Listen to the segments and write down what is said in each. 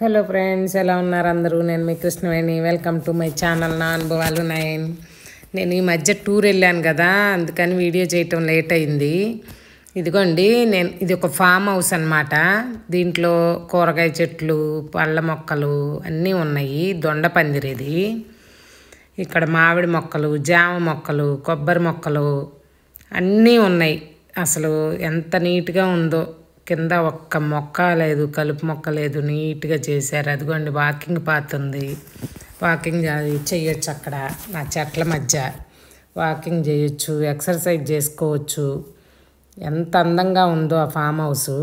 Hello friends, ఎలా ఉన్నారు అందరూ? నేను మీ Krishnaveni. Welcome to my channel నా అనుభవాలు 9. నేను ఈ మధ్య టూర్ వెళ్ళాను కదా, అందుకని వీడియో చేయటం లేట్ అయింది. ఇదిగోండి, ఇది ఒక ఫామ్ హౌస్ అన్నమాట. దీంట్లో కూరగాయ చెట్లు, పళ్ళ మొక్కలు అన్నీ ఉన్నాయి. దొండ పందిరేది. ఇక్కడ మామిడి మొక్కలు, జామ మొక్కలు, కొబ్బరి మొక్కలు అన్నీ ఉన్నాయి. అసలు ఎంత నీట్గా ఉందో. కింద ఒక్క మొక్క లేదు, కలుపు మొక్క లేదు, నీట్గా చేశారు. అదిగోండి, వాకింగ్ పాత్ ఉంది. వాకింగ్ చేయొచ్చు. అక్కడ ఆ చెట్ల మధ్య వాకింగ్ చేయొచ్చు, ఎక్సర్సైజ్ చేసుకోవచ్చు. ఎంత అందంగా ఉందో ఆ ఫామ్ హౌస్.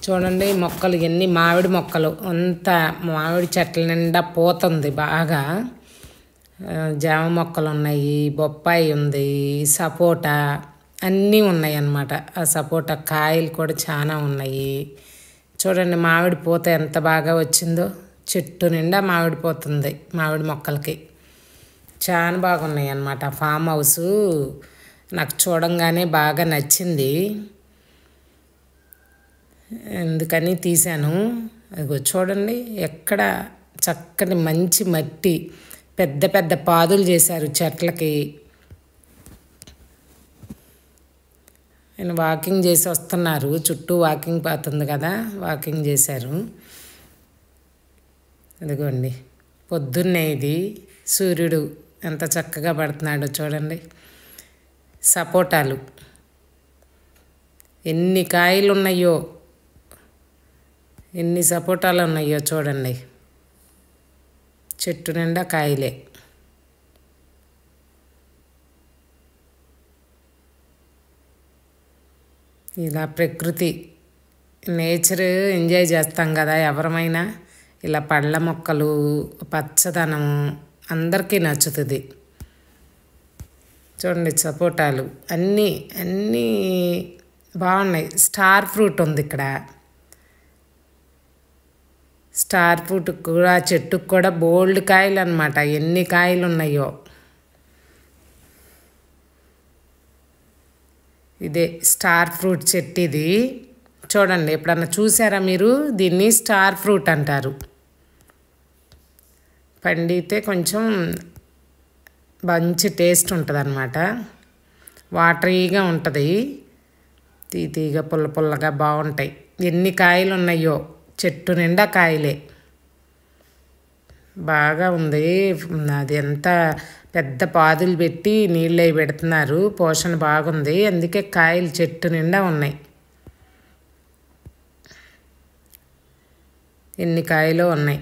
చూడండి, మొక్కలు ఎన్ని మామిడి మొక్కలు, అంత మామిడి చెట్ల నిండా పోతుంది బాగా. జామ మొక్కలు ఉన్నాయి, బొప్పాయి ఉంది, సపోటా అన్నీ ఉన్నాయి అన్నమాట. ఆ సపోటా కాయలు కూడా చాలా ఉన్నాయి. చూడండి, మామిడి పూత ఎంత బాగా వచ్చిందో. చెట్టు నిండా మామిడి పోతుంది. మామిడి మొక్కలకి చాలా బాగున్నాయి అన్నమాట. ఫామ్ హౌస్ నాకు చూడంగానే బాగా నచ్చింది, ఎందుకని తీశాను. అదిగో చూడండి, ఎక్కడ చక్కటి మంచి మట్టి, పెద్ద పెద్ద పాదులు చేశారు చెట్లకి. ఆయన వాకింగ్ చేసి వస్తున్నారు. చుట్టూ వాకింగ్ పాత్ ఉంది కదా, వాకింగ్ చేశారు. అదిగోండి, పొద్దున్నే ఇది సూర్యుడు ఎంత చక్కగా పడుతున్నాడో చూడండి. సపోటాలు ఎన్ని కాయలు ఉన్నాయో, ఎన్ని సపోటాలు ఉన్నాయో చూడండి. చెట్టు నిండా కాయలే. ఇలా ప్రకృతి, నేచర్ ఎంజాయ్ చేస్తాం కదా ఎవరమైనా. ఇలా పళ్ళ మొక్కలు, పచ్చదనం అందరికీ నచ్చుతుంది. చూడండి, సపోటాలు అన్నీ అన్నీ బాగున్నాయి. స్టార్ ఫ్రూట్ ఉంది ఇక్కడ. స్టార్ ఫ్రూట్ కూడా, చెట్టుకు కూడా బోల్డ్ కాయలు అన్నమాట. ఎన్ని కాయలు ఉన్నాయో. ఇదే స్టార్ ఫ్రూట్ చెట్టు ఇది. చూడండి, ఎప్పుడన్నా చూసారా మీరు? దీన్ని స్టార్ ఫ్రూట్ అంటారు. పండితే కొంచెం మంచి టేస్ట్ ఉంటుంది అన్నమాట. వాటరీగా ఉంటుంది, తీతీగా పుల్ల పుల్లగా బాగుంటాయి. ఎన్ని కాయలు ఉన్నాయో, చెట్టు నిండా కాయలే. బాగా ఉంది. అది ఎంత పెద్ద పాదులు పెట్టి నీళ్ళు అవి పెడుతున్నారు. పోషణ బాగుంది, అందుకే కాయలు చెట్టు నిండా ఉన్నాయి. ఎన్ని కాయలు ఉన్నాయి.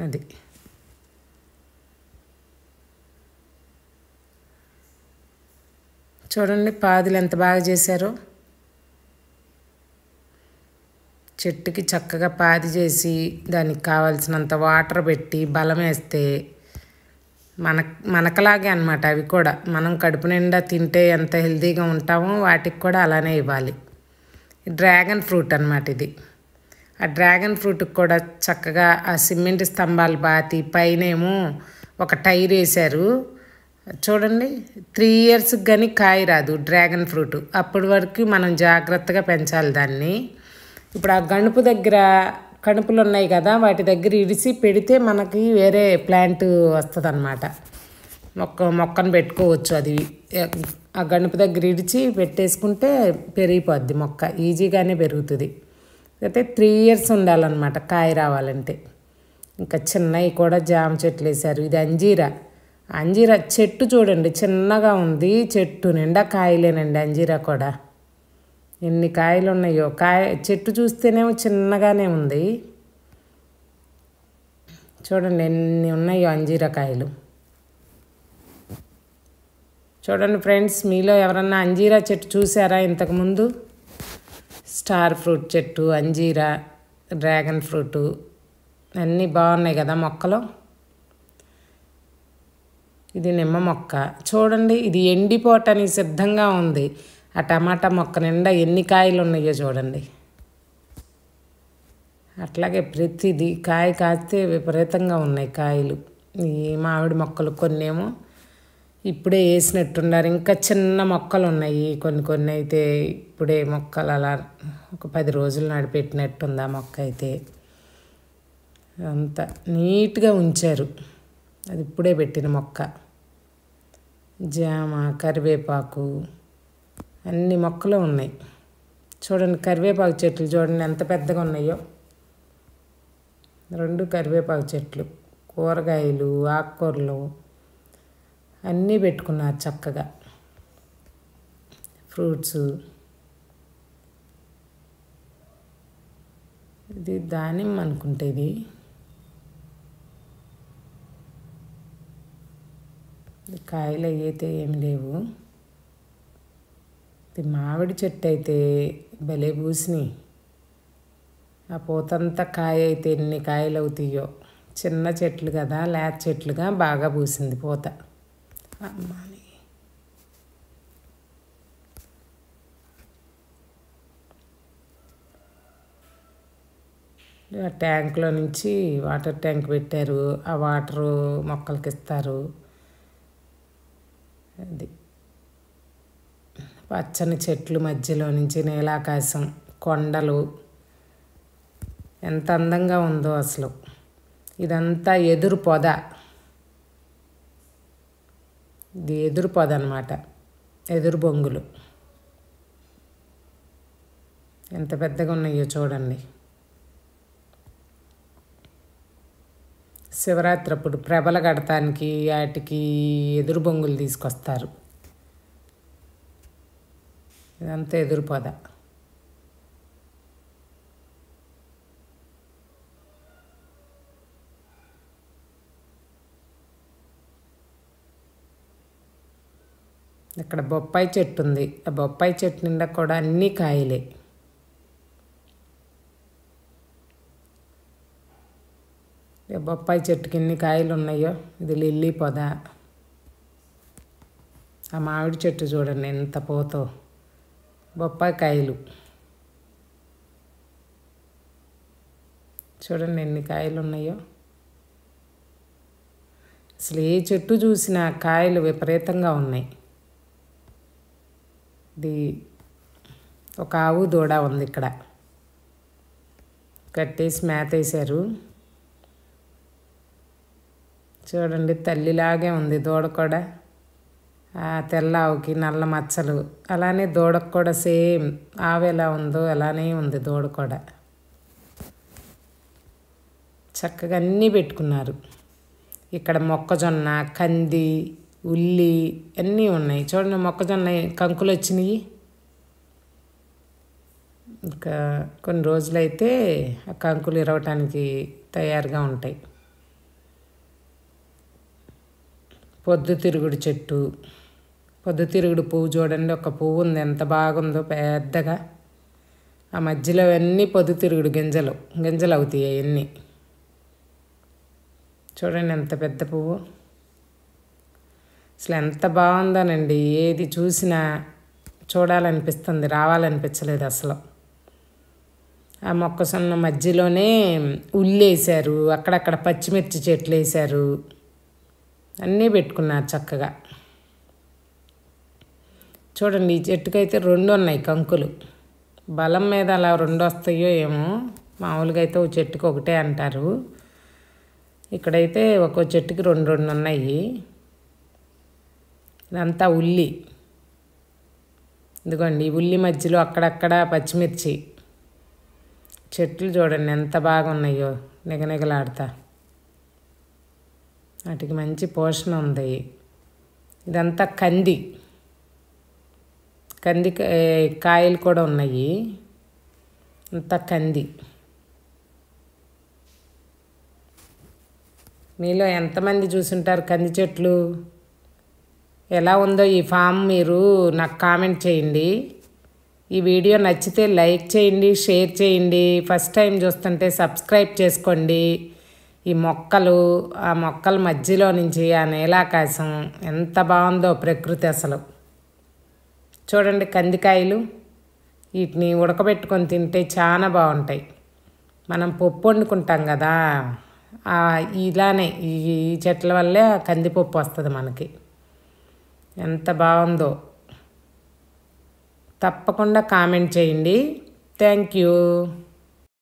అది చూడండి, పాదులు ఎంత బాగా చేశారో. చెట్టుకి చక్కగా పాది చేసి దానికి కావాల్సినంత వాటర్ పెట్టి బలం వేస్తే మనకలాగే అన్నమాట. అవి కూడా మనం కడుపు నిండా తింటే ఎంత హెల్తీగా ఉంటామో వాటికి కూడా అలానే ఇవ్వాలి. డ్రాగన్ ఫ్రూట్ అన్నమాట ఇది. ఆ డ్రాగన్ ఫ్రూట్కి కూడా చక్కగా ఆ సిమెంట్ స్తంభాలు బాతి పైనేమో ఒక టైర్ వేశారు. చూడండి, 3 ఇయర్స్కి కానీ కాయ రాదు డ్రాగన్ ఫ్రూట్. అప్పటి వరకు మనం జాగ్రత్తగా పెంచాలి దాన్ని. ఇప్పుడు ఆ గణుపు దగ్గర కణుపులు ఉన్నాయి కదా, వాటి దగ్గర ఇడిసి పెడితే మనకి వేరే ప్లాంట్ వస్తుంది అన్నమాట. మొక్కను పెట్టుకోవచ్చు. అది ఆ గణుపు దగ్గర ఇడిచి పెట్టేసుకుంటే పెరిగిపోద్ది మొక్క, ఈజీగానే పెరుగుతుంది. అయితే 3 ఇయర్స్ ఉండాలన్నమాట కాయ రావాలంటే. ఇంకా చిన్నవి కూడా జామ చెట్లు వేశారు. ఇది అంజీరా చెట్టు చూడండి, చిన్నగా ఉంది. చెట్టు నిండా కాయలేనండి. అంజీరా కూడా ఎన్ని కాయలు ఉన్నాయో. చెట్టు చూస్తేనేమో చిన్నగానే ఉంది. చూడండి ఎన్ని ఉన్నాయో అంజీరా కాయలు. చూడండి ఫ్రెండ్స్, మీలో ఎవరన్నా అంజీరా చెట్టు చూసారా ఇంతకుముందు? స్టార్ ఫ్రూట్ చెట్టు, అంజీరా, డ్రాగన్ ఫ్రూటు అన్నీ బాగున్నాయి కదా మొక్కలు. ఇది నిమ్మ మొక్క చూడండి, ఇది ఎండిపోవటానికి సిద్ధంగా ఉంది. ఆ టమాటా మొక్క నిండా ఎన్ని కాయలు ఉన్నాయో చూడండి. అట్లాగే ప్రతిదీ కాయ కాస్తే విపరీతంగా ఉన్నాయి కాయలు. ఈ మామిడి మొక్కలు కొన్నేమో ఇప్పుడే వేసినట్టున్నారు. ఇంకా చిన్న మొక్కలు ఉన్నాయి, కొన్ని కొన్ని అయితే ఇప్పుడే మొక్కలు అలా ఒక 10 రోజులు నడిపెట్టినట్టుంది ఆ మొక్క అయితే. అంతా నీట్గా ఉంచారు, అది ఇప్పుడే పెట్టిన మొక్క. జామ, కరివేపాకు అన్ని మొక్కలు ఉన్నాయి. చూడండి కరివేపాకు చెట్లు చూడండి ఎంత పెద్దగా ఉన్నాయో. 2 కరివేపాకు చెట్లు, కూరగాయలు, ఆకుకూరలు అన్నీ పెట్టుకున్నారు చక్కగా. ఫ్రూట్స్, ఇది దానిమ్మ అనుకుంటే ఇది కాయలు అయితే ఏమి లేవు. ఇది మామిడి చెట్టు అయితే భలే పూసినాయి. ఆ పూతంతా కాయ అయితే ఎన్ని కాయలు అవుతాయో. చిన్న చెట్లు కదా, లేత చెట్లుగా బాగా పూసింది పూత. అమ్మాని ట్యాంక్లో నుంచి వాటర్ ట్యాంక్ పెట్టారు, ఆ వాటరు మొక్కలకి ఇస్తారు. అది పచ్చని చెట్లు మధ్యలో నుంచి నీలాకాశం, కొండలు ఎంత అందంగా ఉందో అసలు. ఇదంతా ఎదురు పొద, ఇది ఎదురు పొద అన్నమాట, ఎదురు బొంగులు ఎంత పెద్దగా ఉన్నాయో చూడండి. శివరాత్రి అప్పుడు ప్రభలు కడటానికి వాటికి ఎదురు బొంగులు తీసుకొస్తారు. ఇదంతా ఎదురు పొద. ఇక్కడ బొప్పాయి చెట్టు ఉంది, ఆ బొప్పాయి చెట్టు నిండా కూడా అన్నీ కాయలే. బొప్పాయి చెట్టుకి ఎన్ని కాయలు ఉన్నాయో. ఇది లిల్లీ పొద. ఆ మామిడి చెట్టు చూడండి ఎంత పోతో, బొప్పాయి కాయలు చూడండి ఎన్ని కాయలు ఉన్నాయో. అసలు ఏ చెట్టు చూసినా కాయలు విపరీతంగా ఉన్నాయి. ఇది ఒక ఆవు దూడ ఉంది ఇక్కడ, కట్టేసి మేత వేశారు. చూడండి తల్లిలాగే ఉంది దూడ కూడా. ఆ తెల్ల ఆవుకి నల్ల మచ్చలు, అలానే దూడకు కూడా సేమ్ ఆవు ఎలా ఉందో అలానే ఉంది దూడ కూడా. చక్కగా అన్నీ పెట్టుకున్నారు. ఇక్కడ మొక్కజొన్న, కంది, ఉల్లి అన్నీ ఉన్నాయి. చూడండి మొక్కజొన్న కంకులు వచ్చినాయి. ఇంకా కొన్ని రోజులైతే ఆ కంకులు ఇరవటానికి తయారుగా ఉంటాయి. పొద్దుతిరుగుడు చెట్టు, పొద్దుతిరుగుడు పువ్వు చూడండి, ఒక పువ్వు ఉంది ఎంత బాగుందో పెద్దగా. ఆ మధ్యలో అన్నీ పొద్దుతిరుగుడు గింజలు గింజలు అవుతాయి అవన్నీ. చూడండి ఎంత పెద్ద పువ్వు, అసలు ఎంత బాగుందోనండి. ఏది చూసినా చూడాలనిపిస్తుంది, రావాలనిపించలేదు అసలు. ఆ మొక్కజొన్న మధ్యలోనే ఉల్లి వేశారు, అక్కడక్కడ పచ్చిమిర్చి చెట్లు వేశారు, అన్నీ పెట్టుకున్నారు చక్కగా. చూడండి ఈ చెట్టుకైతే 2 ఉన్నాయి కంకులు. బలం మీద అలా 2 వస్తాయో ఏమో, మామూలుగా అయితే ఒక చెట్టుకి ఒకటే అంటారు. ఇక్కడైతే ఒక్కో చెట్టుకి 2 ఉన్నాయి. ఇదంతా ఉల్లి. ఇదిగోండి ఈ ఉల్లి మధ్యలో అక్కడక్కడ పచ్చిమిర్చి చెట్లు చూడండి ఎంత బాగున్నాయో, నిగనిగలాడుతా. వాటికి మంచి పోషణ ఉంది. ఇదంతా కంది, కంది కాయలు కూడా ఉన్నాయి. అంతా కంది. మీలో ఎంతమంది చూసుంటారు కంది చెట్లు? ఎలా ఉందో ఈ ఫామ్ మీరు నాకు కామెంట్ చేయండి. ఈ వీడియో నచ్చితే లైక్ చేయండి, షేర్ చేయండి. ఫస్ట్ టైం చూస్తుంటే సబ్స్క్రైబ్ చేసుకోండి. ఈ మొక్కలు, ఆ మొక్కల మధ్యలో నుంచి ఆ నీలాకాశం ఎంత బాగుందో ప్రకృతి అసలు. చూడండి కందికాయలు, వీటిని ఉడకబెట్టుకొని తింటే చాలా బాగుంటాయి. మనం పప్పు వండుకుంటాం కదా, ఇలానే ఈ చెట్ల వల్లే కందిపప్పు వస్తుంది మనకి. ఎంత బాగుందో తప్పకుండా కామెంట్ చేయండి. Thank you.